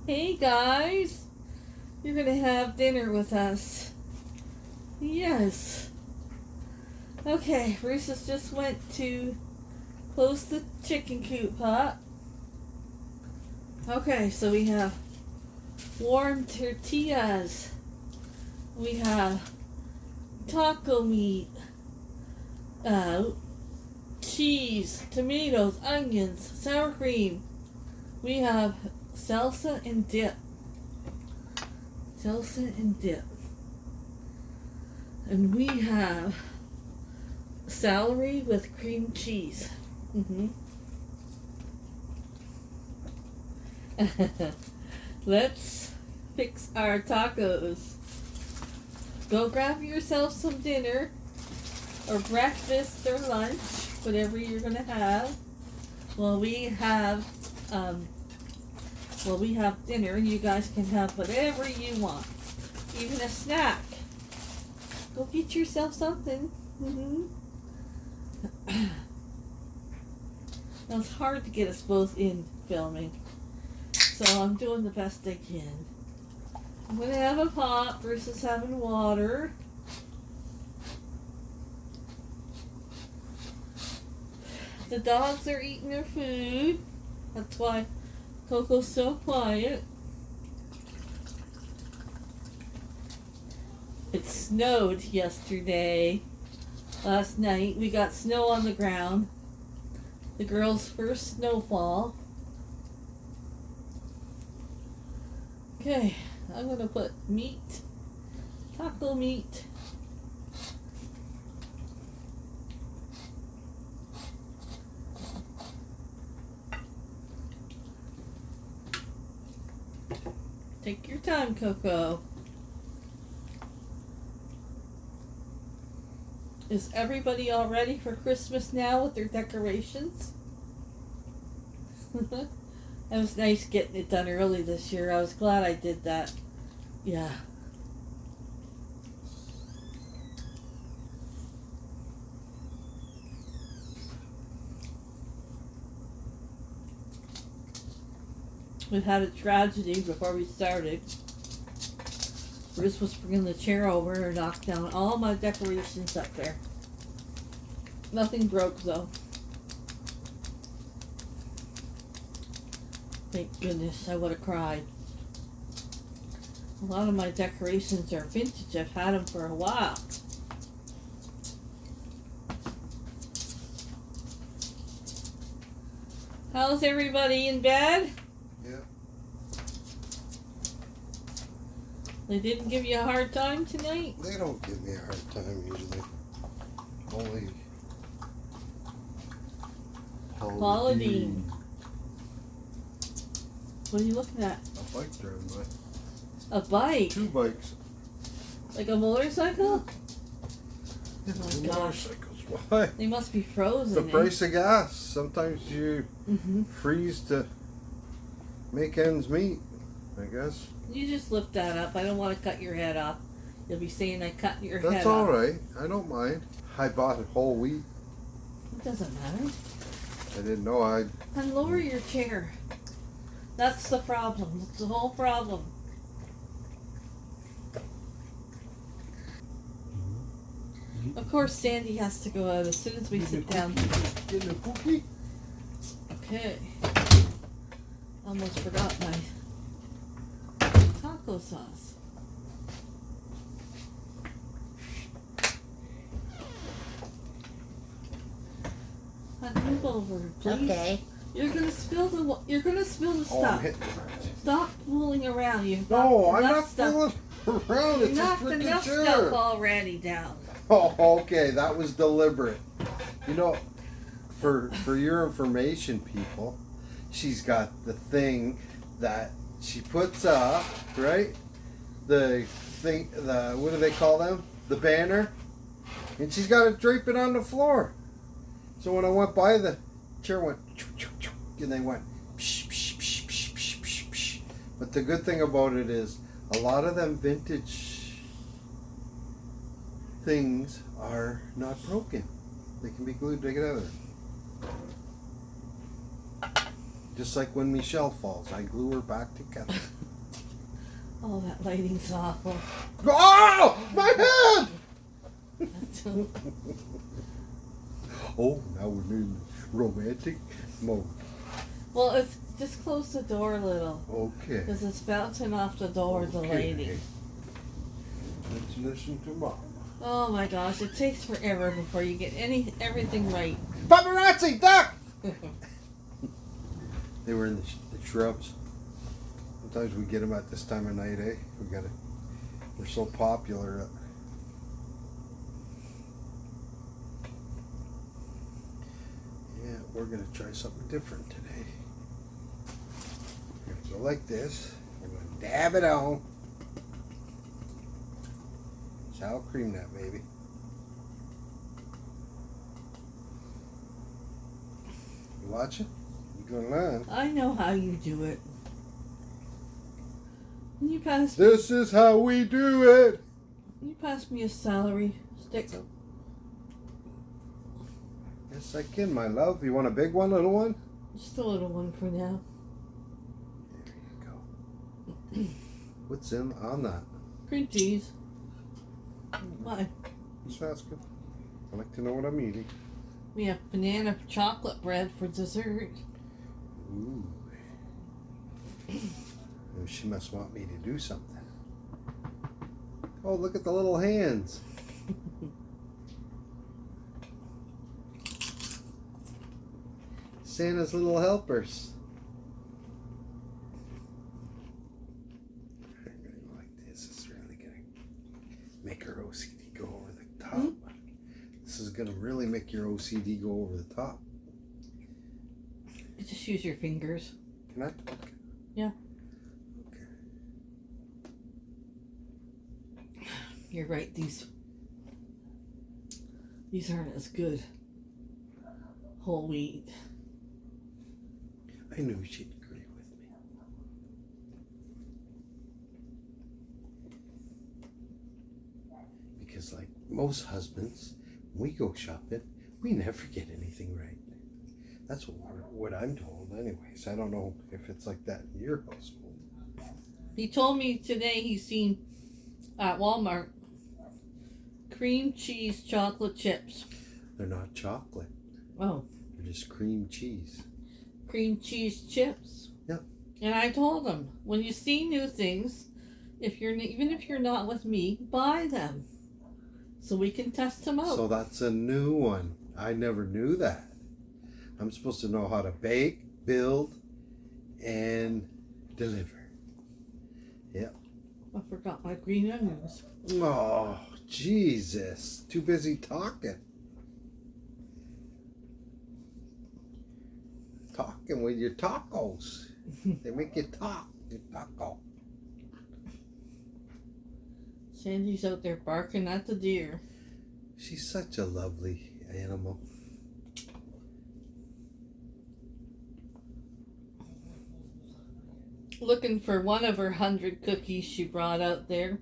Hey guys, you're gonna have dinner with us. Yes. Okay, Rufus just went to close the chicken coop, huh? Okay, so we have warm tortillas. We have taco meat, uh, cheese, tomatoes, onions, sour cream. We have salsa and dip. Salsa and dip. And we have celery with cream cheese. Let's fix our tacos. Go grab yourself some dinner or breakfast or lunch, whatever you're gonna have. While we have dinner, you guys can have whatever you want, even a snack. Go get yourself something. Now it's hard to get us both in filming, so I'm doing the best I can. I'm gonna have a pot versus having water. The dogs are eating their food. That's why Coco's so quiet. It snowed yesterday. Last night we got snow on the ground. The girls' first snowfall. Okay, I'm gonna put meat, taco meat. Take your time, Coco. Is everybody all ready for Christmas now with their decorations? It was nice getting it done early this year. I was glad I did that. Yeah. We had a tragedy before we started. Bruce was bringing the chair over and knocked down all my decorations up there. Nothing broke though. Thank goodness, I would have cried. A lot of my decorations are vintage. I've had them for a while. How's everybody in bed? Yeah. They didn't give you a hard time tonight? They don't give me a hard time usually. Only Pauladine. What are you looking at? a bike driving by. A bike? 2 bikes. Like a motorcycle? Yeah, Oh my 2 gosh. motorcycles. Why? They must be frozen. The price of gas. Sometimes you freeze to make ends meet, I guess. You just lift that up. I don't want to cut your head off. You'll be saying I cut your head off. That's alright. I don't mind. I bought it whole wheat. It doesn't matter. I didn't know I'd... And lower your chair. That's the problem. That's the whole problem. Of course, Sandy has to go out as soon as we sit down. Getting a cookie? Okay. Almost forgot my taco sauce. Move over, please. Okay. You're gonna spill the Oh, I'm stuff. hitting it. Stop fooling around. You've No, knocked I'm enough not stuff. fooling around. You It's a knocked freaking enough chair. stuff already down. Oh, okay, that was deliberate. You know, for your information, people, she's got the thing that she puts up, right? The thing, what do they call them? The banner, and she's got it draping on the floor. So when I went by, the chair went, and they went, psh, psh, psh, psh, psh, psh, psh. But the good thing about it is, a lot of them vintage things are not broken. They can be glued together. Just like when Michelle falls, I glue her back together. Oh, that lighting's awful. Oh, my head! Oh, now we're in romantic mode. Well, it's just close the door a little. Okay. Because it's bouncing off the door, the lighting. Let's listen to Mom. Oh my gosh, it takes forever before you get everything right. Paparazzi, duck! They were in the shrubs. Sometimes we get them at this time of night, eh? We're so popular. Yeah, we're gonna try something different today. We're gonna go like this. We're gonna dab it on. Sour cream that baby. You watching? You gonna learn? I know how you do it. You pass. This is how we do it. You pass me a celery stick. Yes, I can, my love. You want a big one, little one? Just a little one for now. There you go. What's on that? Cream cheese. Why? Just asking. I like to know what I'm eating. We have banana chocolate bread for dessert. Ooh. She must want me to do something. Oh, look at the little hands. Santa's little helpers. I'm gonna go like this. It's really gonna make her OCD go over the top. Mm-hmm. This is gonna really make your OCD go over the top. You just use your fingers. Can I? Okay. Yeah. Okay. You're right. These aren't as good. Whole wheat. I knew she'd agree with me. Because like most husbands, when we go shopping, we never get anything right. That's what I'm told anyways. I don't know if it's like that in your household. He told me today he's seen at Walmart cream cheese chocolate chips. They're not chocolate. Oh. They're just cream cheese. Cream cheese chips. Yeah. And I told him, when you see new things, even if you're not with me, buy them, so we can test them out. So that's a new one. I never knew that. I'm supposed to know how to bake, build, and deliver. Yep. I forgot my green onions. Oh, Jesus. Too busy talking. Talking with your tacos. They make you talk. Your taco. Sandy's out there barking at the deer. She's such a lovely animal. Looking for one of her 100 cookies she brought out there.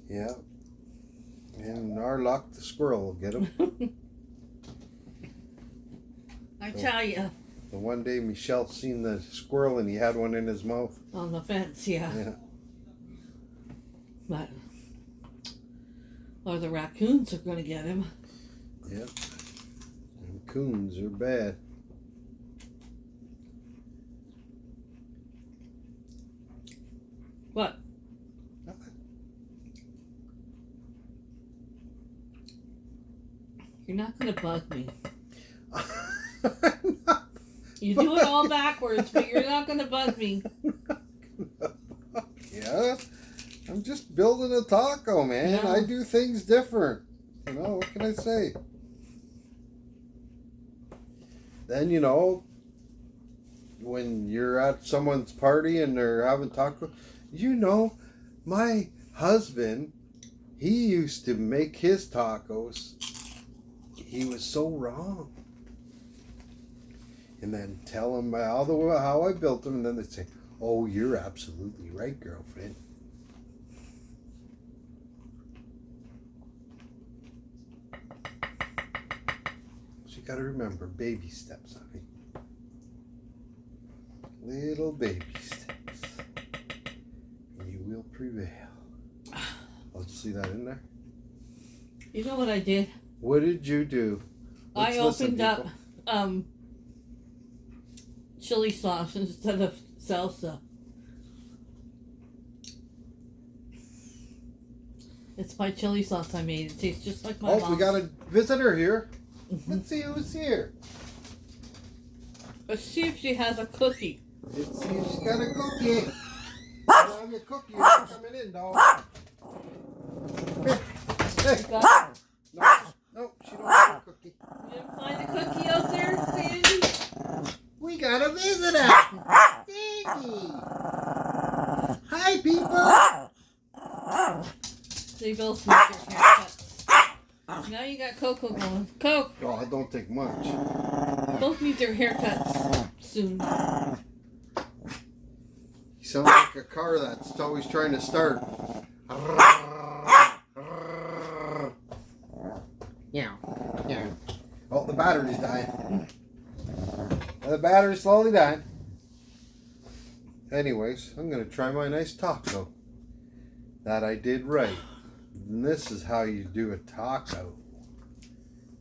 Yeah. And our luck, the squirrel will get them. I tell you. The one day Michelle seen the squirrel and he had one in his mouth. On the fence, yeah. Yeah. But, or the raccoons are going to get him. Yep. And coons are bad. What? Nothing. You're not going to bug me. You do it all backwards, but you're not going to bug me. Yeah. I'm just building a taco, man. No. I do things different. You know, what can I say? Then, you know, when you're at someone's party and they're having taco, you know, my husband, he used to make his tacos. He was so wrong. And then tell them how I built them, and then they'd say, "Oh, you're absolutely right, girlfriend." So you got to remember baby steps, honey. Little baby steps. And you will prevail. I'll just see that in there. You know what I did? What did you do? I opened up chili sauce instead of salsa. It's my chili sauce I made. It tastes just like my mom's. Oh, we got a visitor here. Let's see who's here. Let's see if she has a cookie. Let's see if she's got a cookie. Have your cookie. You're not coming in, dog. Hey. No, she don't have a cookie. You didn't find a cookie out there, Sandy? We got a visitor. Sandy. Hi, people. They both need their haircuts. Now you got Coco going. Coke! Oh, it don't take much. Both need their haircuts soon. You sound like a car that's always trying to start. Yeah. Oh, the battery's dying. The battery's slowly dying. Anyways, I'm going to try my nice taco that I did right. And this is how you do a taco.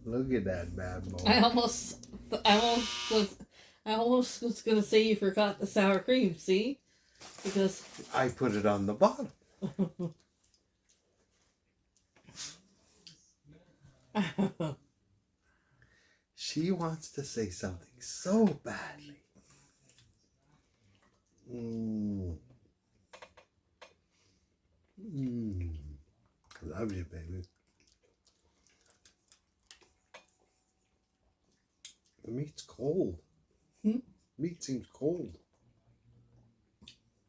Look at that bad boy. I almost was gonna say you forgot the sour cream. See, because I put it on the bottom. She wants to say something so badly. Love you, baby. The meat's cold. Meat seems cold.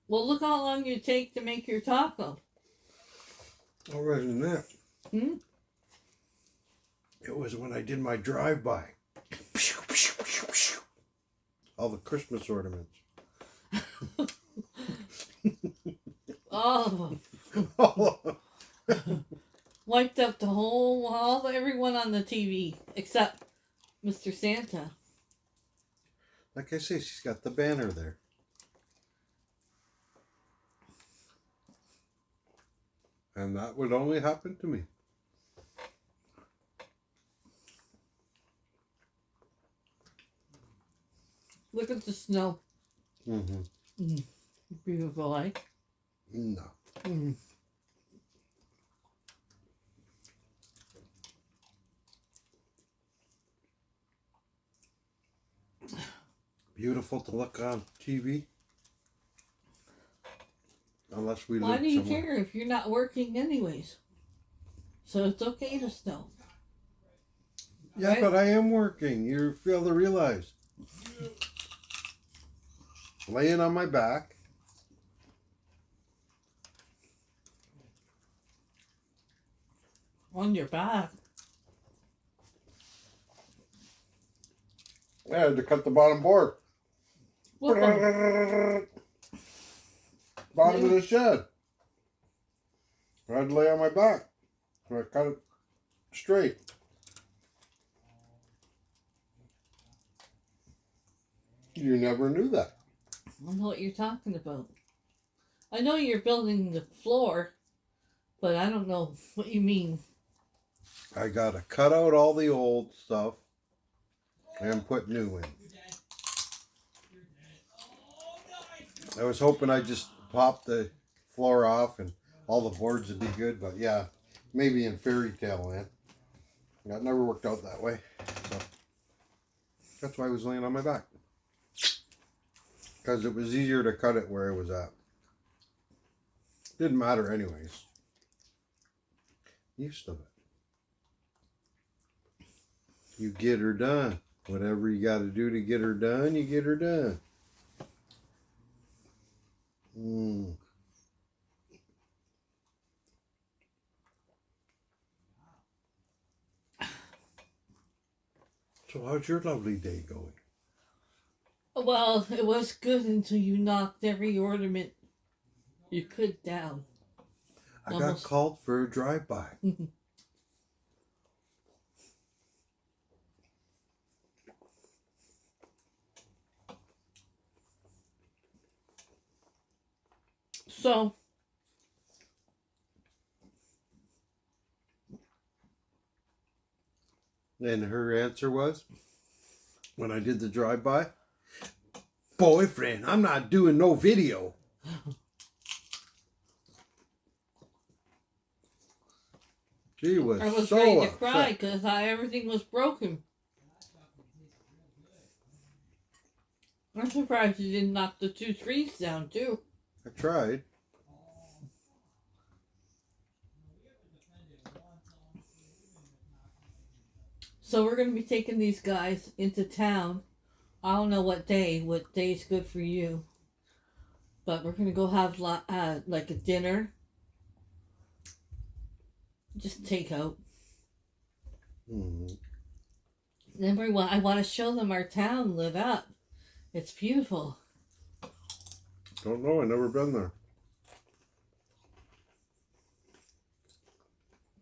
Well, look how long you take to make your taco. Already than that. It was when I did my drive-by. All the Christmas ornaments. Oh. Wiped up the whole, everyone on the TV except Mr. Santa. Like I say, she's got the banner there. And that would only happen to me. Look at the snow. Beautiful, eh? No. Beautiful to look on TV. Unless we live Why do you somewhere. care if you're not working anyways? So it's okay to snow. Yeah, right? but I am working. You fail to realize. Laying on my back. On your back. I had to cut the bottom board. What one? Bottom of the shed. I had to lay on my back. So I cut it straight. You never knew that. I don't know what you're talking about. I know you're building the floor, but I don't know what you mean. I gotta cut out all the old stuff and put new in. I was hoping I'd just pop the floor off and all the boards would be good, but yeah, maybe in fairy tale land. That never worked out that way. So that's why I was laying on my back. Because it was easier to cut it where it was at. Didn't matter anyways. Used to it. You get her done. Whatever you got to do to get her done, you get her done. So how's your lovely day going? Well, it was good until you knocked every ornament you could down. I got called for a drive-by. So, and her answer was, when I did the drive-by, boyfriend, I'm not doing no video. She was I was so ready to upset. cry because everything was broken. I'm surprised you didn't knock the 2 trees down, too. I tried. So we're going to be taking these guys into town. I don't know what day's good for you. But we're going to go have like a dinner. Just takeout. Mm-hmm. Then I want to show them our town lit up. It's beautiful. Don't know. I've never been there.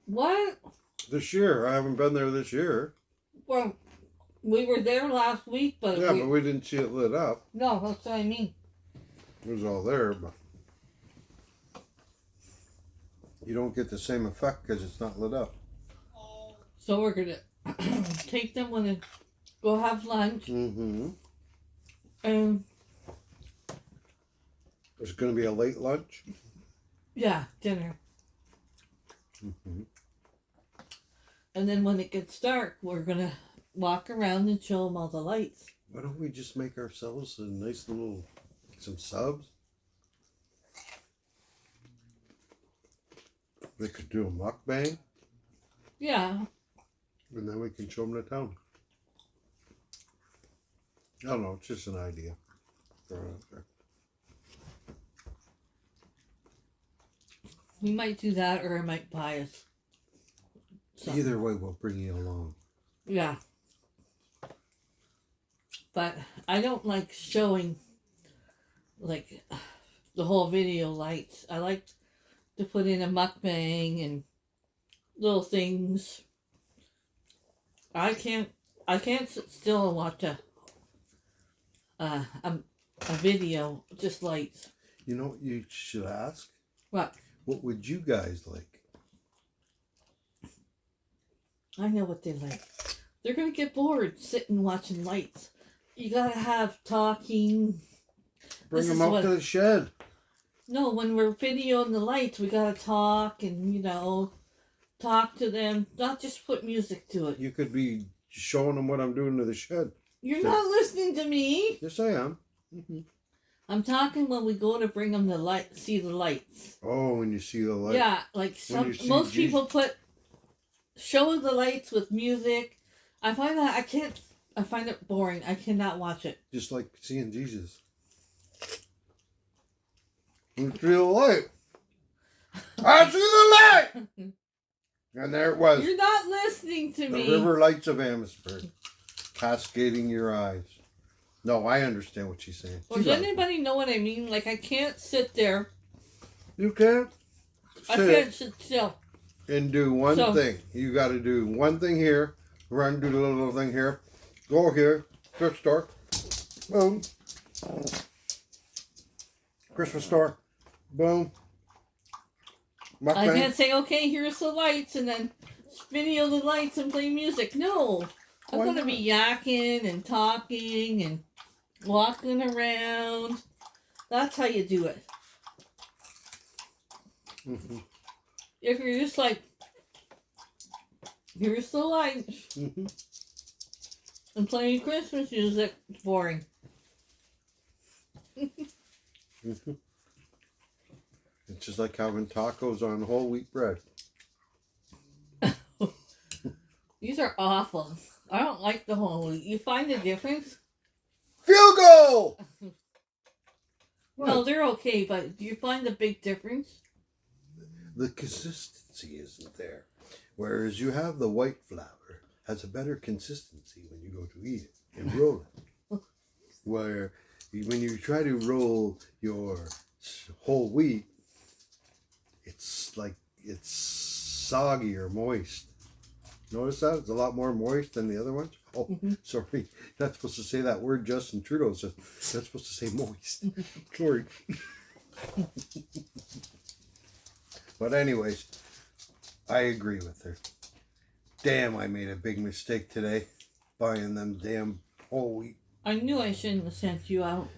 What? This year. I haven't been there this year. Well, we were there last week, but Yeah, but we didn't see it lit up. No, that's what I mean. It was all there, but you don't get the same effect because it's not lit up. So we're gonna take them when they go have lunch. Mm-hmm. And There's going to be a late lunch. yeah, dinner. Mm-hmm. And then when it gets dark, we're gonna walk around and show them all the lights. Why don't we just make ourselves a nice little, some subs? We could do a mukbang, Yeah. and then we can show them the town. I don't know, it's just an idea. We might do that, or I might buy us something. Either way, we'll bring you along. Yeah. But I don't like showing, like, the whole video lights. I like to put in a mukbang and little things. I can't sit still and watch a video, just lights. You know what you should ask? What? What would you guys like? I know what they like. They're gonna get bored sitting watching lights. You gotta have talking. Bring them up to the shed. No, when we're videoing the lights, we gotta talk and, talk to them. Not just put music to it. You could be showing them what I'm doing to the shed. You're not listening to me. Yes, I am. Mm-hmm. I'm talking when we go to bring them the light, see the lights. Oh, when you see the light. Yeah, like most people show the lights with music. I find it boring. I cannot watch it. Just like seeing Jesus. You see the light. I see the light. And there it was. You're not listening to me. The river lights of AMHERSTBURG, cascading your eyes. No, I understand what she's saying. Well, does anybody know what I mean? Like, I can't sit there. You can't I can't sit still. And do one thing. You got to do one thing here. Run, do the little thing here. Go here. Thrift store. Boom. Christmas store. Boom. I can't say, okay, here's the lights, and then video the lights and play music. No. I'm going to be yakking and talking and walking around. That's how you do it. Mm-hmm. If you're just like, here's the lights, Mm-hmm. and playing Christmas music, it's boring. Mm-hmm. It's just like having tacos on whole wheat bread. These are awful. I don't like the whole wheat. You find the difference? Field goal! No, they're okay, but do you find the big difference? The consistency isn't there. Whereas you have the white flour has a better consistency when you go to eat it and roll it. Where when you try to roll your whole wheat, it's like it's soggy or moist. Notice that? It's a lot more moist than the other ones. Oh, sorry. Not supposed to say that word Justin Trudeau says. That's supposed to say moist. Sorry. But anyways, I agree with her. Damn, I made a big mistake today buying them damn whole wheat. I knew I shouldn't have sent you out.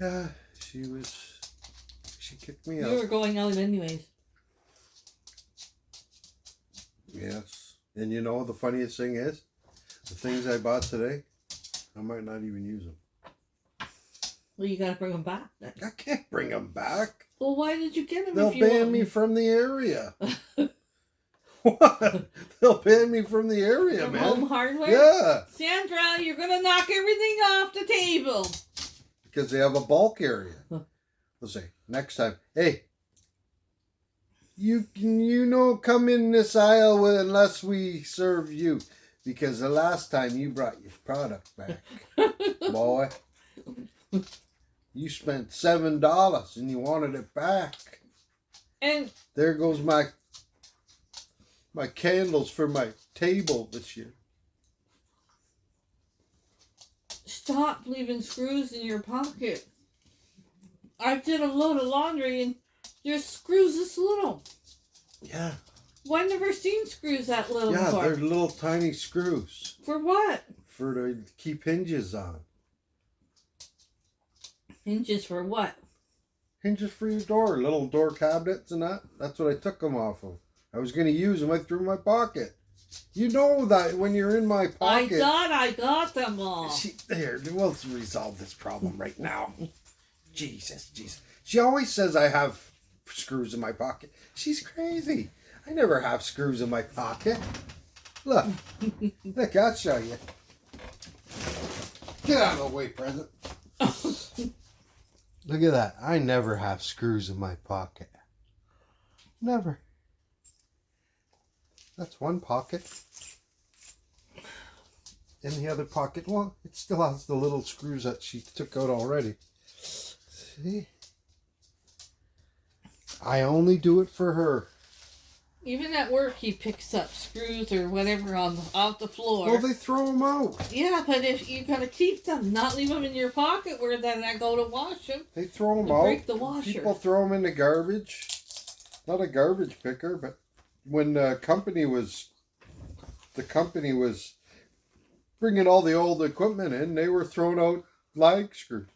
Yeah, she kicked me out. You were going out anyways. Yes. And you know, the funniest thing is, the things I bought today, I might not even use them. Well, you gotta bring them back then. I can't bring them back. Well, why did you get them? They'll if you ban me from the area. What? They'll ban me from the area, From man. Home Hardware? Yeah. Sandra, you're gonna knock everything off the table. Because they have a bulk area. We'll say, next time, hey, you come in this aisle unless we serve you. Because the last time you brought your product back, boy, you spent $7 and you wanted it back. And there goes my candles for my table this year. stop leaving screws in your pocket. I did a load of laundry and there's screws this little. Yeah. Well, I've never seen screws that little before. Yeah, they're little tiny screws. For what? To keep hinges on. Hinges for what? Hinges for your door, little door cabinets and that. That's what I took them off of. I was going to use them. I threw them in my pocket. You know that when you're in my pocket. I got them all. There, we'll resolve this problem right now. Jesus. She always says I have screws in my pocket. She's crazy. I never have screws in my pocket. Look, I'll show you. Get out of the way, present. Look at that. I never have screws in my pocket. Never. That's one pocket. In the other pocket, well, it still has the little screws that she took out already. See? I only do it for her. Even at work, he picks up screws or whatever off the floor. Well, they throw them out. Yeah, but if you're going to keep them, not leave them in your pocket where then I go to wash them. They throw them out. Break the washer. People throw them in the garbage. Not a garbage picker, but when the company was bringing all the old equipment in, they were throwing out lag screws.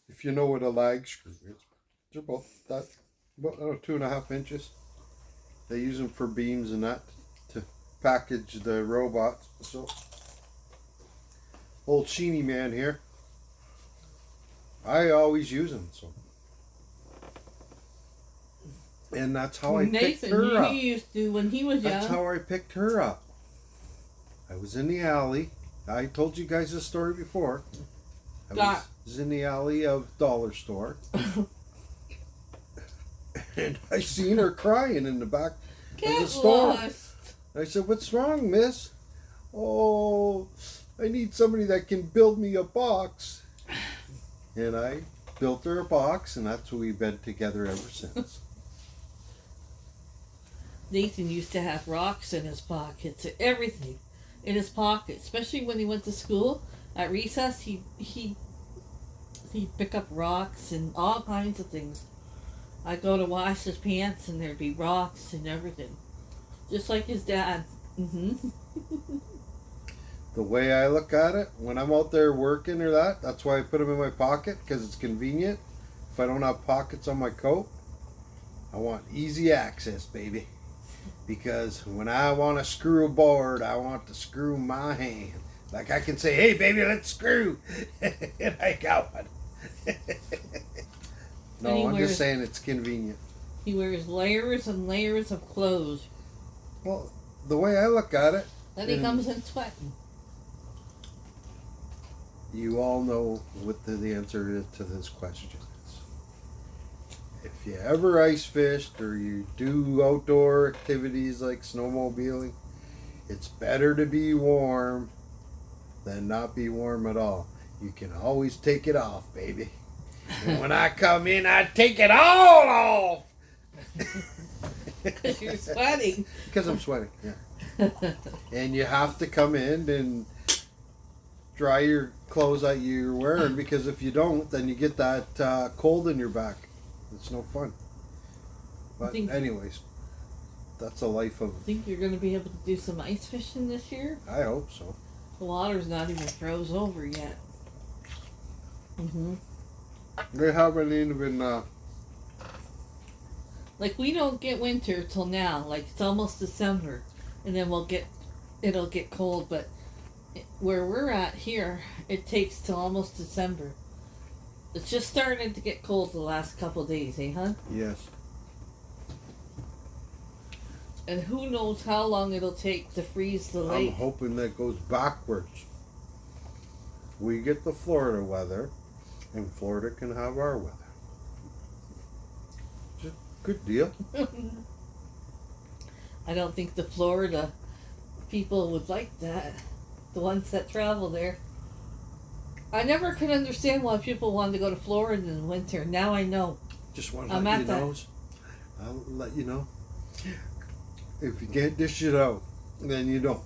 If you know what a lag screw is. They're about 2.5 inches. They use them for beams and that to package the robots. So, old Sheeny man here. I always use them. So, and that's how I picked her up. Nathan, he used to when he was young. That's how I picked her up. I was in the alley. I told you guys this story before. I was in the alley of dollar store. And I seen her crying in the back of the store. Lost. I said, "What's wrong, miss?" "Oh, I need somebody that can build me a box." And I built her a box, and that's what we've been together ever since. Nathan used to have rocks in his pockets, everything in his pocket, especially when he went to school. At recess, he'd pick up rocks and all kinds of things. I'd go to wash his pants and there'd be rocks and everything. Just like his dad. Mm-hmm. The way I look at it, when I'm out there working or that's why I put them in my pocket, because it's convenient. If I don't have pockets on my coat, I want easy access, baby. Because when I want to screw a board, I want to screw my hand. Like I can say, "Hey, baby, let's screw." And I got one. No, I'm just saying it's convenient. He wears layers and layers of clothes. Well, the way I look at it... Then he comes in sweating. You all know what the answer is to this question is. If you ever ice fished or you do outdoor activities like snowmobiling, it's better to be warm than not be warm at all. You can always take it off, baby. And when I come in, I take it all off. Because you're sweating. Because I'm sweating, yeah. And you have to come in and dry your clothes that you're wearing, because if you don't, then you get that cold in your back. It's no fun. But Think- anyways, that's a life of. Think you're gonna be able to do some ice fishing this year? I hope so. The water's not even froze over yet. They haven't even. Like we don't get winter till now. Like it's almost December, and then it'll get cold. But where we're at here, it takes till almost December. It's just starting to get cold the last couple of days, eh, huh? Yes. And who knows how long it'll take to freeze the I'm lake. hoping that goes backwards. We get the Florida weather, and Florida can have our weather. It's a good deal. I don't think the Florida people would like that. The ones that travel there. I never could understand why people wanted to go to Florida in the winter. Now I know. Just want to I'm let at you that. know. I'll let you know. If you can't dish it out, then you don't.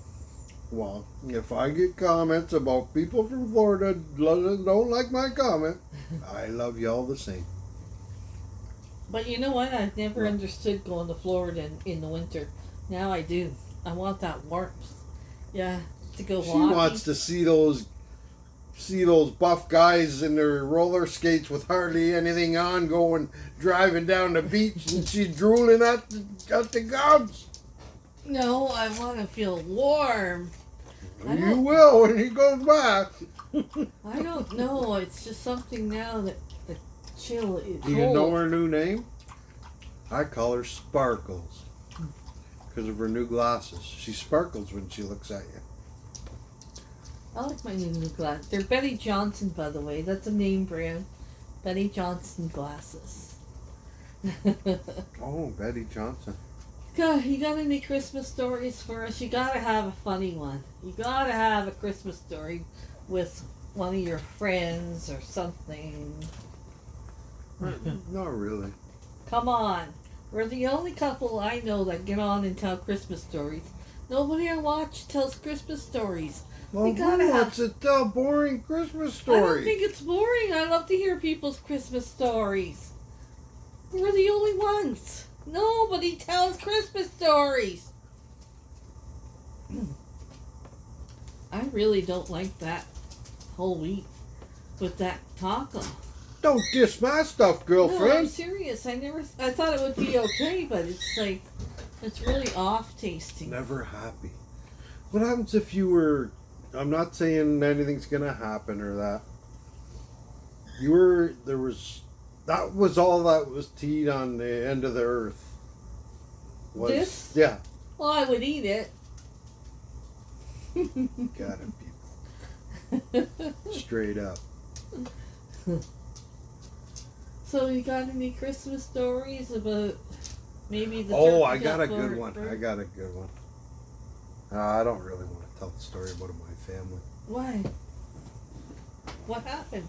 Well, if I get comments about people from Florida don't like my comment, I love you all the same. But you know what? I've never understood going to Florida in the winter. Now I do. I want that warmth. Yeah, to go She walking. wants to see those buff guys in their roller skates with hardly anything on driving down the beach, and she's drooling at the gums. No, I want to feel warm. You will when he goes back. I don't know. It's just something now that the chill is Do you know her new name? I call her Sparkles because of her new glasses. She sparkles when she looks at you. I like my new glasses. They're Betty Johnson, by the way. That's a name brand. Betty Johnson glasses. Oh, Betty Johnson. God, you got any Christmas stories for us? You gotta have a funny one. You gotta have a Christmas story with one of your friends or something. Not really. Come on. We're the only couple I know that get on and tell Christmas stories. Nobody I watch tells Christmas stories. Well, We gotta who have- wants to tell boring Christmas I don't stories? think it's boring. I love to hear people's Christmas stories. We're the only ones. Nobody tells Christmas stories. I really don't like that whole week with that taco. Don't diss my stuff, No, I'm girlfriend. serious. I thought it would be okay, but it's like, it's really off tasting. Never happy. What happens if you were... I'm not saying anything's gonna happen or that. That was all that was teed on the end of the earth. This? Yeah. Well, I would eat it. Got it, people. Straight up. So you got any Christmas stories about maybe the Oh, turkey I got a got good burnt one. first? I got a good one. I don't really want to tell the story about my family. Why? What happened?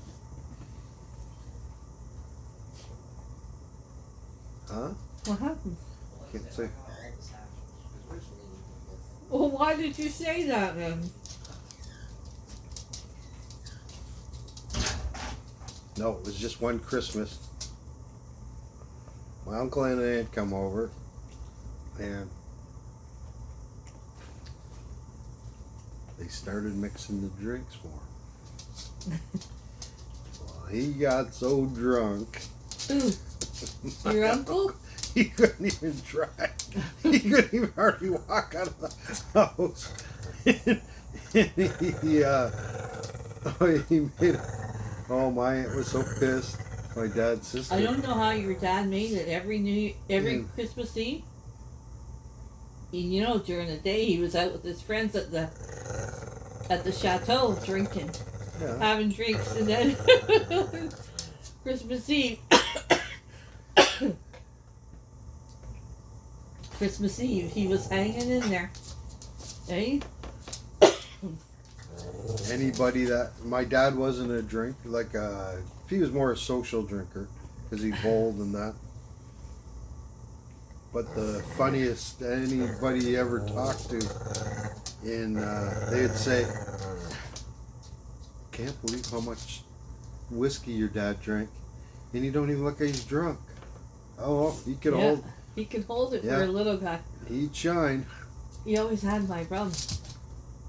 Huh? What happened? Can't say. Well, why did you say that then? No, it was just one Christmas. My uncle and aunt come over, and they started mixing the drinks for him. Well, he got so drunk. Ooh, your uncle? He couldn't even drive. He couldn't even hardly walk out of the house. He made. Oh, my aunt was so pissed. My dad's sister. I don't know how your dad made it every Yeah. Christmas Eve. And you know, during the day he was out with his friends at the chateau drinking, Yeah. having drinks, and then Christmas Eve. Christmas Eve, he was hanging in there. Eh? Anybody that my dad wasn't a drink he was more a social drinker because he bowled and that. But the funniest anybody ever talked to, they'd say, "Can't believe how much whiskey your dad drank, and you don't even look like he's drunk." Oh, he could Yeah. hold. He could hold it Yeah. for a little guy. He'd shine. He always had my rum.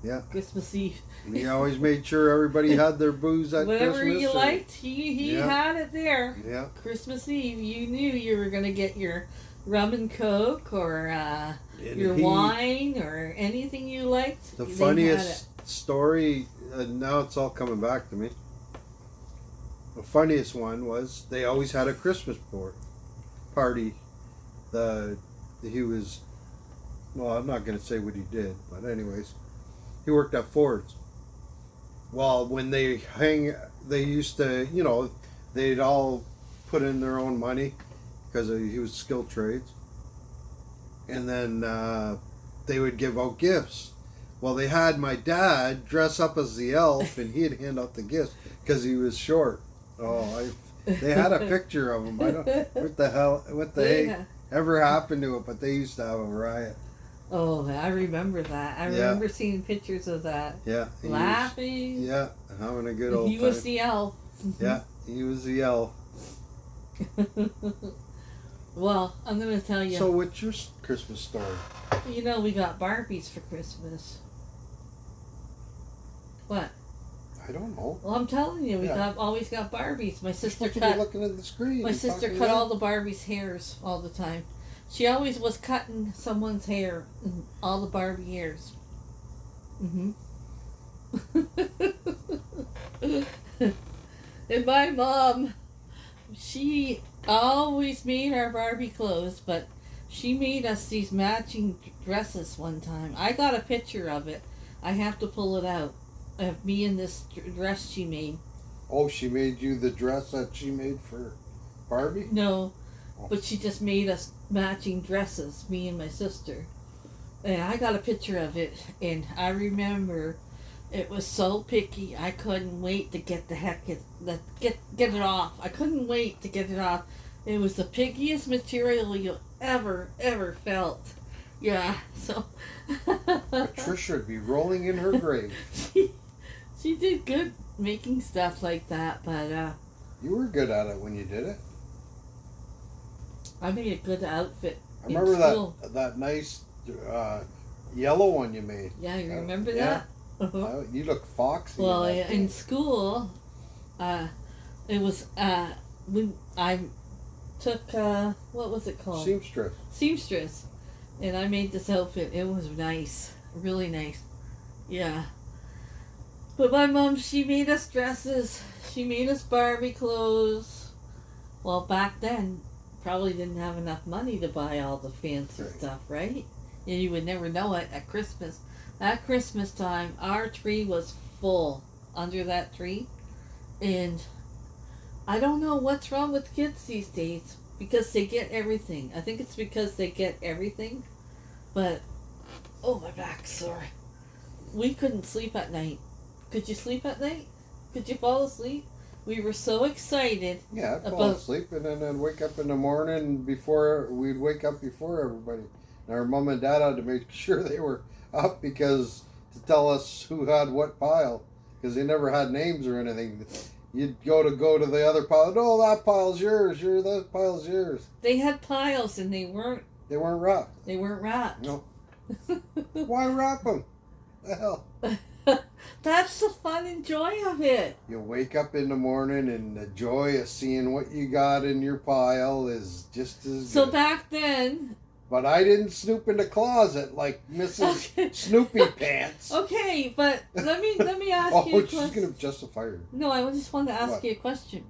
Yeah. Christmas Eve. He always made sure everybody had their booze at Whatever Christmas. you liked, he Yeah. had it there. Yeah. Christmas Eve, you knew you were going to get your rum and Coke or your wine or anything you liked. The they funniest story, now it's all coming back to me. The funniest one was they always had a Christmas party. He was, well, I'm not going to say what he did, but anyways, he worked at Ford's. Well, when they used to, they'd all put in their own money because he was skilled trades. And then they would give out gifts. Well, they had my dad dress up as the elf, and he'd hand out the gifts because he was short. Oh, they had a picture of him. I don't what the heck ever happened to it, but they used to have a riot. Oh, I remember that. I remember seeing pictures of that. Yeah. Laughing. Having a good old time. He was the elf. Yeah, he was the elf. Well, I'm going to tell you. So what's your Christmas story? We got Barbies for Christmas. What? I don't know. Well, I'm telling you, we always got Barbies. My sister cut. Looking at the screen. My sister cut all the Barbies' hairs all the time. She always was cutting someone's hair, all the Barbie hairs. And my mom, she always made our Barbie clothes, but she made us these matching dresses one time. I got a picture of it. I have to pull it out. Of me in this dress she made. Oh, she made you the dress that she made for Barbie? No, but she just made us matching dresses, me and my sister. And I got a picture of it, and I remember it was so picky. I couldn't wait to get get it off. I couldn't wait to get it off. It was the pickiest material you ever felt. Yeah, so Patricia would be rolling in her grave. She did good making stuff like that, but you were good at it when you did it. I made a good outfit. I remember that nice yellow one you made. Yeah, you remember that? You look foxy. Well, in school, it was when I took what was it called? Seamstress, and I made this outfit. It was nice, really nice. Yeah. But my mom, she made us dresses. She made us Barbie clothes. Well, back then, probably didn't have enough money to buy all the fancy stuff, right? And you would never know it at Christmas. At Christmas time, our tree was full under that tree. And I don't know what's wrong with kids these days because they get everything. I think it's because they get everything. But, oh, my back's sore. We couldn't sleep at night. Could you sleep at night? Could you fall asleep? We were so excited. Yeah, I'd fall asleep and then I'd wake up in the morning we'd wake up before everybody. And our mom and dad had to make sure they were up to tell us who had what pile. Because they never had names or anything. You'd go to the other pile. No, that pile's yours. That pile's yours. They had piles and they weren't wrapped. They weren't wrapped. No. Why wrap them? The hell. That's the fun and joy of it. You wake up in the morning and the joy of seeing what you got in your pile is just as So good. back then... But I didn't snoop in the closet like Mrs. Snoopy Pants. Okay, but let me ask you a question. She's going to justify her. No, I just want to ask you a question.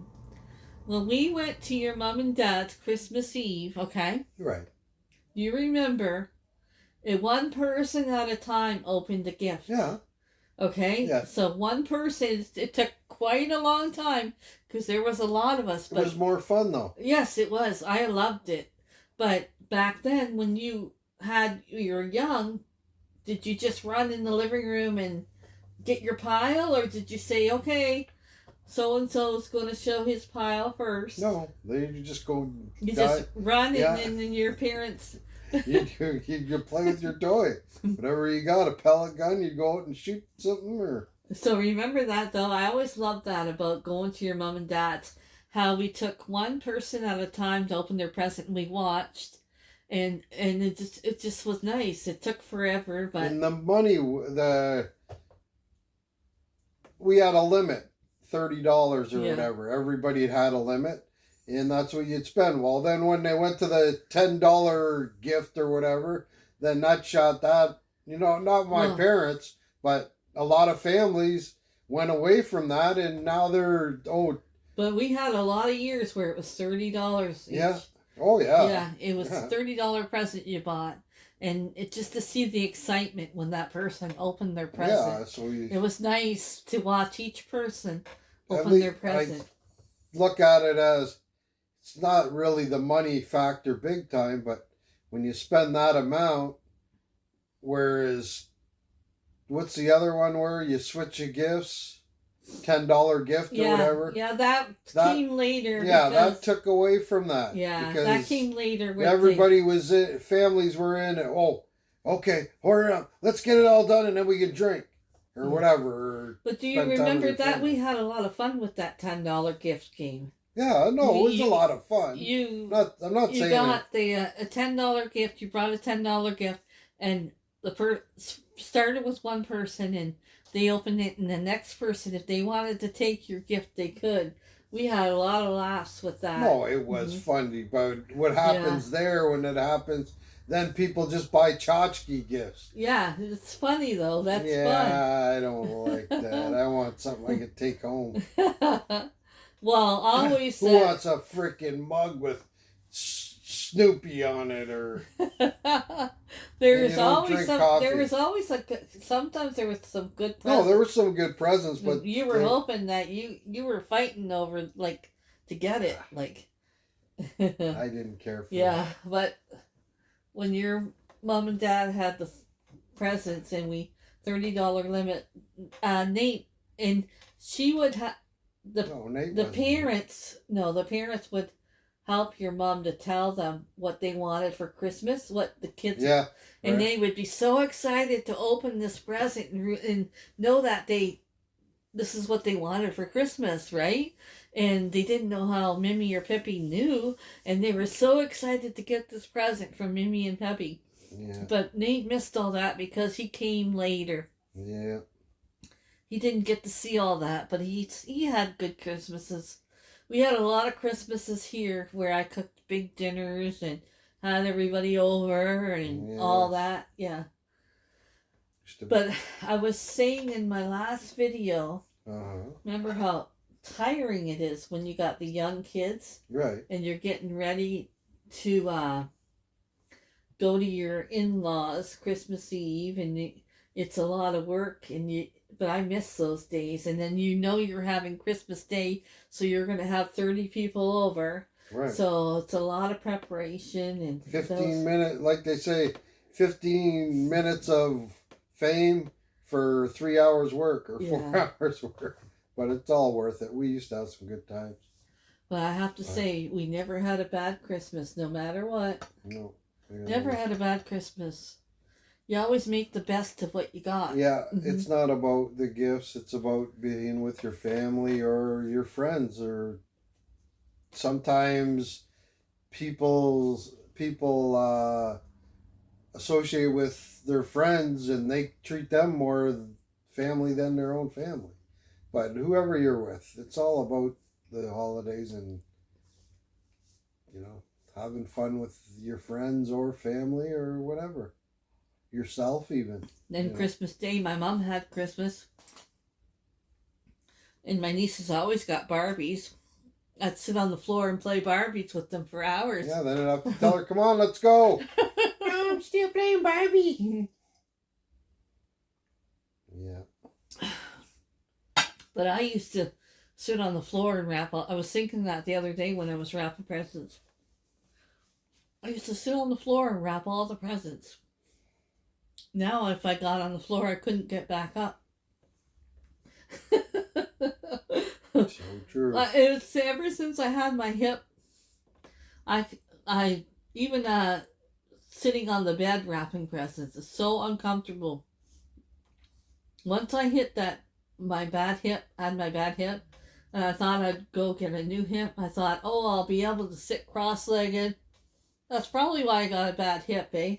When we went to your mom and dad's Christmas Eve, okay? Right. You remember, one person at a time opened the gift. Yeah. Okay? Yeah. So one person, it took quite a long time because there was a lot of us. But it was more fun, though. Yes, it was. I loved it. But back then, when you were young, did you just run in the living room and get your pile? Or did you say, okay, so-and-so's going to show his pile first? No, you just go... You just run and then your parents... you play with your toy. Whatever you got, a pellet gun, you go out and shoot something or... So remember that, though. I always loved that about going to your mom and dad's. how we took one person at a time to open their present, and we watched, and it just was nice. It took forever, but And the money, we had a limit, $30 or whatever. Everybody had a limit, and that's what you'd spend. Well, then when they went to the $10 gift or whatever, then that shot that. Not my parents, but a lot of families went away from that, and now they're But we had a lot of years where it was $30 each. Yeah. Oh yeah. Yeah, it was $30 present you bought, and it just to see the excitement when that person opened their present. Yeah, so it was nice to watch each person open their present. I look at it as it's not really the money factor big time, but when you spend that amount, whereas what's the other one where you switch your gifts? $10 gift or whatever. Yeah, that came later. Yeah, that took away from that. Yeah, that came later. Everybody was in, families were in, okay, hurry up, let's get it all done and then we can drink or whatever. But do you remember that we had a lot of fun with that $10 gift game? Yeah, no, it was a lot of fun. I'm not saying you got a $10 gift. You brought a $10 gift, and started with one person, and they opened it, and the next person, if they wanted to take your gift, they could. We had a lot of laughs with that. No, it was funny, but what happens there when it happens, then people just buy tchotchke gifts. Yeah, it's funny though. That's fun. Yeah, I don't like that. I want something I can take home. Well, always. Who wants a freaking mug with Snoopy on it or? There was always sometimes there was some good presents. No, there were some good presents, but you were hoping that you were fighting over to get it I didn't care for that. But when your mom and dad had the presents and we $30 limit, Nate, and she would have the parents would help your mom to tell them what they wanted for Christmas, what the kids and they would be so excited to open this present and know that this is what they wanted for Christmas, right? And they didn't know how Mimi or Pippi knew, and they were so excited to get this present from Mimi and Pippi. Yeah. But Nate missed all that because he came later. Yeah. He didn't get to see all that, but he had good Christmases. We had a lot of Christmases here where I cooked big dinners and had everybody over and all that. Yeah. But I was saying in my last video, remember how tiring it is when you got the young kids, right? And you're getting ready to go to your in-laws Christmas Eve, and it's a lot of work, but I miss those days. And then you're having Christmas Day, so you're going to have 30 people over. Right. So it's a lot of preparation and 15 minutes, like they say, 15 minutes of fame for 3 hours work or 4 hours work. But it's all worth it. We used to have some good times. But I have to say, we never had a bad Christmas, no matter what. No. Never had a bad Christmas. You always make the best of what you got. Yeah, it's not about the gifts. It's about being with your family or your friends. Or sometimes people associate with their friends and they treat them more family than their own family. But whoever you're with, it's all about the holidays and, having fun with your friends or family or whatever. Yourself even. Then Christmas Day, my mom had Christmas. And my nieces always got Barbies. I'd sit on the floor and play Barbies with them for hours. Yeah, then I'd have to tell her, come on, let's go. No, I'm still playing Barbie. Yeah. But I used to sit on the floor and wrap all... I was thinking that the other day when I was wrapping presents. I used to sit on the floor and wrap all the presents. Now, if I got on the floor, I couldn't get back up. So true. It's ever since I had my hip, I even sitting on the bed wrapping presents is so uncomfortable. Once I hit my bad hip, And I thought I'd go get a new hip. I thought, oh, I'll be able to sit cross-legged. That's probably why I got a bad hip, eh?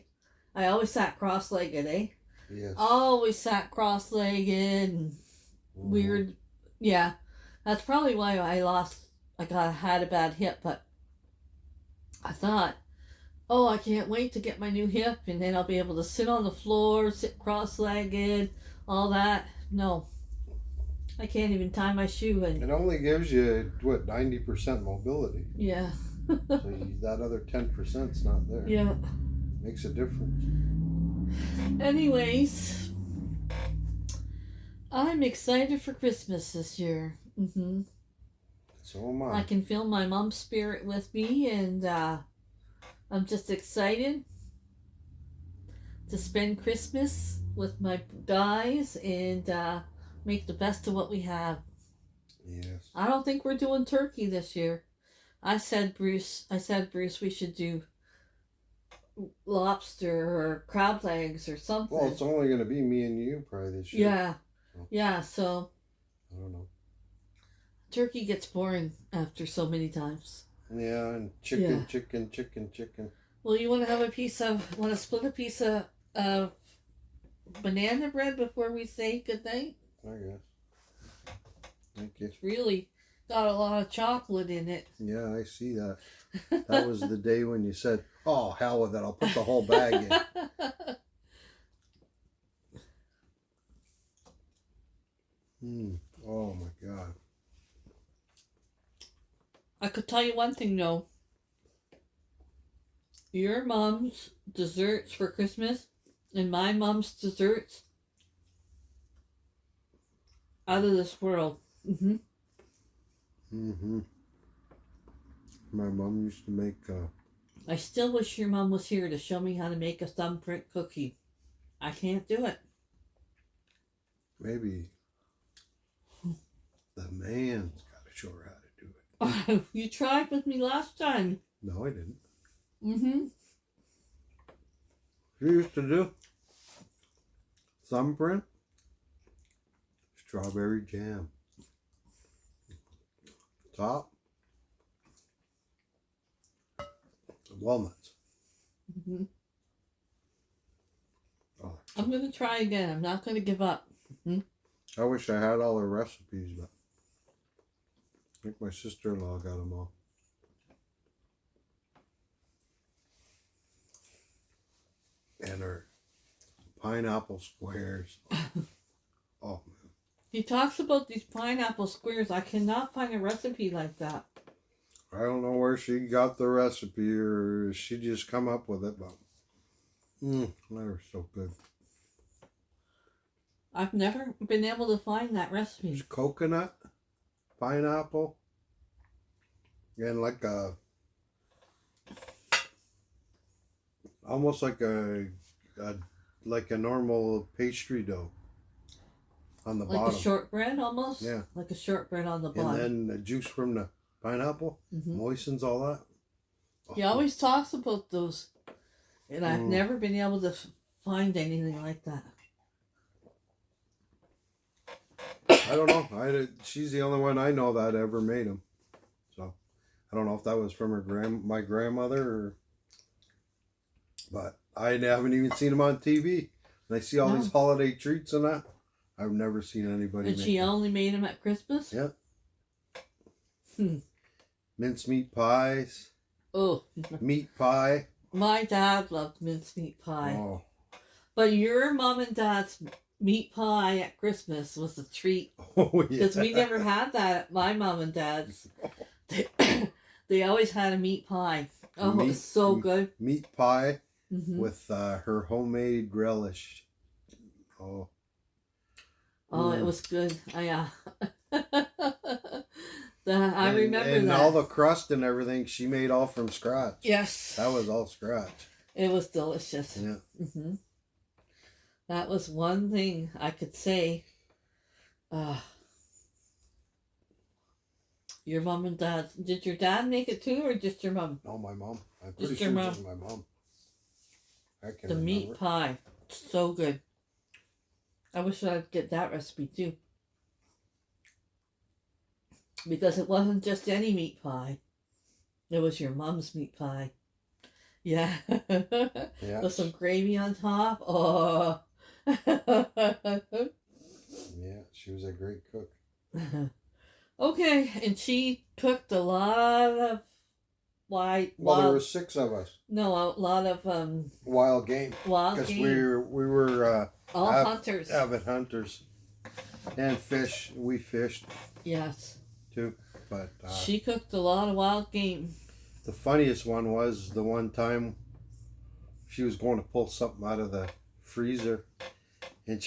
I always sat cross-legged, eh? Yes. Always sat cross-legged and weird. Yeah, that's probably why I had a bad hip. But I thought, oh, I can't wait to get my new hip, and then I'll be able to sit on the floor, sit cross-legged, all that. No, I can't even tie my shoe. And it only gives you, what, 90% mobility. Yeah. So that other 10%'s not there. Yeah. Makes a difference. Anyways, I'm excited for Christmas this year. So am I. I can feel my mom's spirit with me, and I'm just excited to spend Christmas with my guys and make the best of what we have. Yes. I don't think we're doing turkey this year. I said, Bruce, we should do lobster or crab legs or something. Well, it's only going to be me and you probably this year. Yeah. So. Yeah, so. I don't know. Turkey gets boring after so many times. Yeah, and chicken. Well, you want to split a piece of banana bread before we say goodnight? I guess. Thank you. It's really got a lot of chocolate in it. Yeah, I see that. That was the day when you said, oh, hell with it, I'll put the whole bag in. Oh, my God. I could tell you one thing, though. Your mom's desserts for Christmas and my mom's desserts, out of this world. My mom used to make... I still wish your mom was here to show me how to make a thumbprint cookie. I can't do it. Maybe the man's got to show her how to do it. You tried with me last time. No, I didn't. She used to do thumbprint, strawberry jam, top, walnuts. Oh, I'm going to try again. I'm not going to give up. I wish I had all her recipes, but I think my sister-in-law got them all. And her pineapple squares. Oh, man. He talks about these pineapple squares. I cannot find a recipe like that. I don't know where she got the recipe or she just come up with it, but they were so good. I've never been able to find that recipe. There's coconut, pineapple, and like a almost like a normal pastry dough on the bottom. Like a shortbread almost? Yeah. Like a shortbread on the bottom. And then the juice from the pineapple moistens all that. Oh. He always talks about those. And I've never been able to find anything like that. I don't know. She's the only one I know that ever made them. So I don't know if that was from my grandmother or... But I haven't even seen them on TV. And I see all these holiday treats and that. I've never seen anybody And make she them. only made them at Christmas? Yeah. Mincemeat pies. Oh. Meat pie. My dad loved mincemeat pie. Oh. But your mom and dad's meat pie at Christmas was a treat. Oh, yeah. Because we never had that at my mom and dad's. They always had a meat pie. Oh, it was so good. Meat pie with her homemade relish. Oh. Oh, it was good. I remember and that. all the crust and everything she made all from scratch. Yes. That was all scratch. It was delicious. Yeah. That was one thing I could say. Your mom and dad. Did your dad make it too, or just your mom? No, my mom. I'm pretty Just your sure mom. just my mom. I can The remember. meat pie. So good. I wish I'd get that recipe too. Because it wasn't just any meat pie. It was your mom's meat pie. Yeah. Yeah. With some gravy on top. Oh. Yeah, she was a great cook. Okay, and she cooked a lot of wild. Well, there were 6 of us. No, a lot of wild game. Wild Because game. we were all hunters. Avid hunters. And fish. We fished Yes. too. But she cooked a lot of wild game. The funniest one was the one time she was going to pull something out of the freezer, and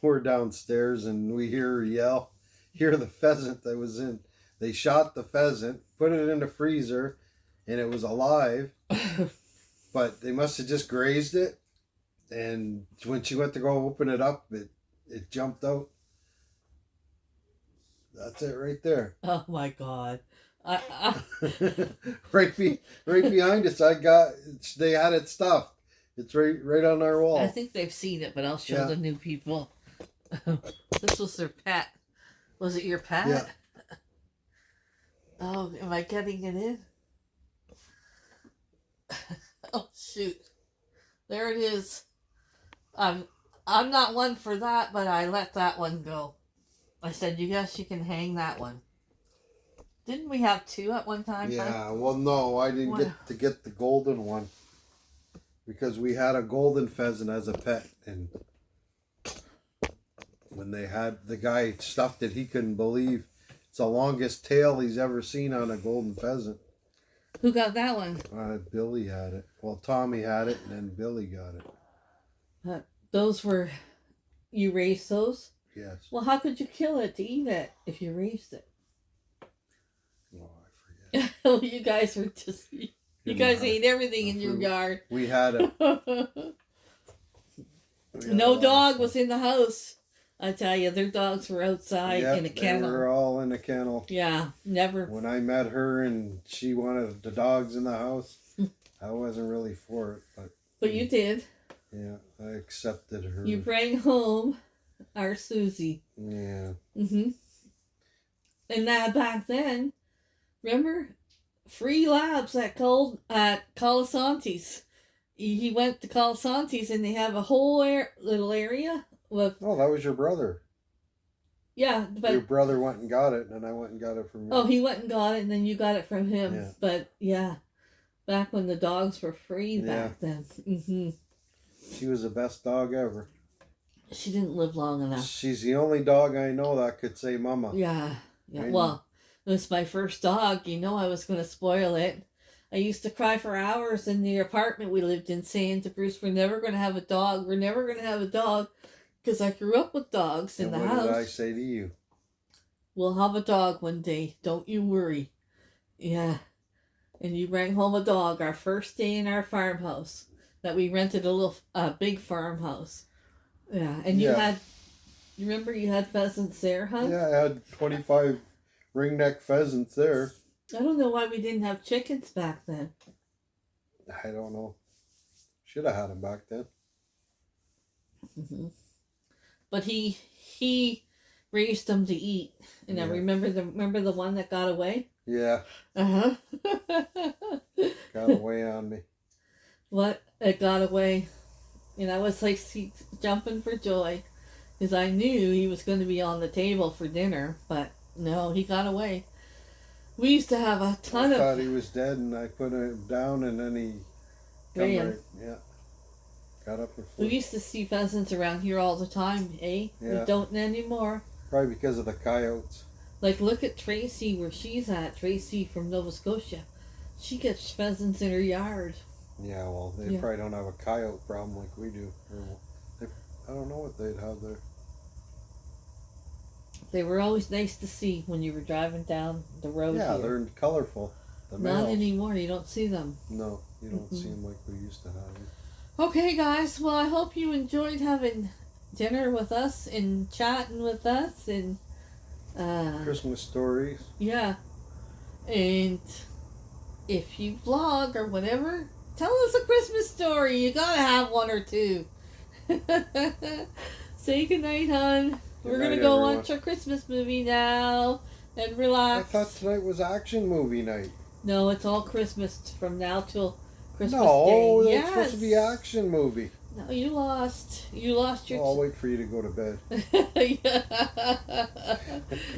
we're downstairs and we hear her hear the pheasant that was in. They shot the pheasant, put it in the freezer, and it was alive, but they must have just grazed it. And when she went to go open it up, it jumped out. That's it right there. Oh my God. right behind us, they had it stuffed. It's right on our wall. I think they've seen it, but I'll show the new people. This was their pet. Was it your pet? Yeah. Oh, am I getting it in? Oh shoot. There it is. I'm not one for that, but I let that one go. I said, you guess you can hang that one. Didn't we have 2 at one time? Yeah, well, no, I didn't get the golden one. Because we had a golden pheasant as a pet. And when the guy stuffed it, he couldn't believe it's the longest tail he's ever seen on a golden pheasant. Who got that one? Billy had it. Well, Tommy had it, and then Billy got it. Those were... You raised those? Yes. Well, how could you kill it to eat it if you raised it? Oh, I forget. Oh, you guys were just... You guys ate everything in your yard. We had No dog was in the house. I tell you, their dogs were outside in a kennel. They were all in a kennel. Yeah, never. When I met her and she wanted the dogs in the house, I wasn't really for it. But you did. Yeah, I accepted her. You bring home our Susie. Yeah. Mm-hmm. And that back then, remember, free labs at Colasanti's. He went to Colasanti's and they have a whole little area with... Oh, that was your brother. Yeah, but... Your brother went and got it, and I went and got it from you. Oh, he went and got it, and then you got it from him. Yeah. But, yeah, back when the dogs were free back then. Mm-hmm. She was the best dog ever. She didn't live long enough. She's the only dog I know that could say mama. Yeah. Well, it was my first dog. You know I was going to spoil it. I used to cry for hours in the apartment we lived in, saying to Bruce, we're never going to have a dog. We're never going to have a dog. Because I grew up with dogs in the house. What did I say to you? We'll have a dog one day. Don't you worry. Yeah. And you bring home a dog our first day in our farmhouse. That we rented a big farmhouse. Yeah. And you remember you had pheasants there, huh? Yeah, I had 25 ringneck pheasants there. I don't know why we didn't have chickens back then. I don't know. Should have had them back then. Mm-hmm. But he raised them to eat. And I remember the one that got away? Yeah. Uh-huh. Got away on me. What? It got away. And I was like jumping for joy. Because I knew he was going to be on the table for dinner. But no, he got away. We used to have a ton I thought he was dead, and I put him down, and then he ran. Got up and flew. We used to see pheasants around here all the time, eh? Yeah. We don't anymore. Probably because of the coyotes. Like, look at Tracy, where she's at. Tracy from Nova Scotia. She gets pheasants in her yard. Yeah, well, they probably don't have a coyote problem like we do. I don't know what they'd have there. They were always nice to see when you were driving down the road. Yeah, here. they're colorful. Not anymore. You don't see them. No, you don't see them like we used to have them. Okay, guys. Well, I hope you enjoyed having dinner with us and chatting with us and Christmas stories. Yeah. And if you vlog or whatever, tell us a Christmas story. You gotta have one or two. Say goodnight, hon. We're gonna go watch our Christmas movie now. and I relax. thought tonight was action movie night. No, it's all Christmas from now till Christmas No, Day. it's supposed to be action movie. No, you lost. You lost your. I'll wait for you to go to bed.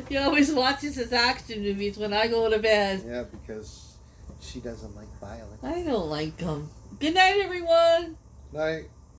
He always watches his action movies when I go to bed. Yeah, because she doesn't like violence. I don't like them. Good night, everyone. Night.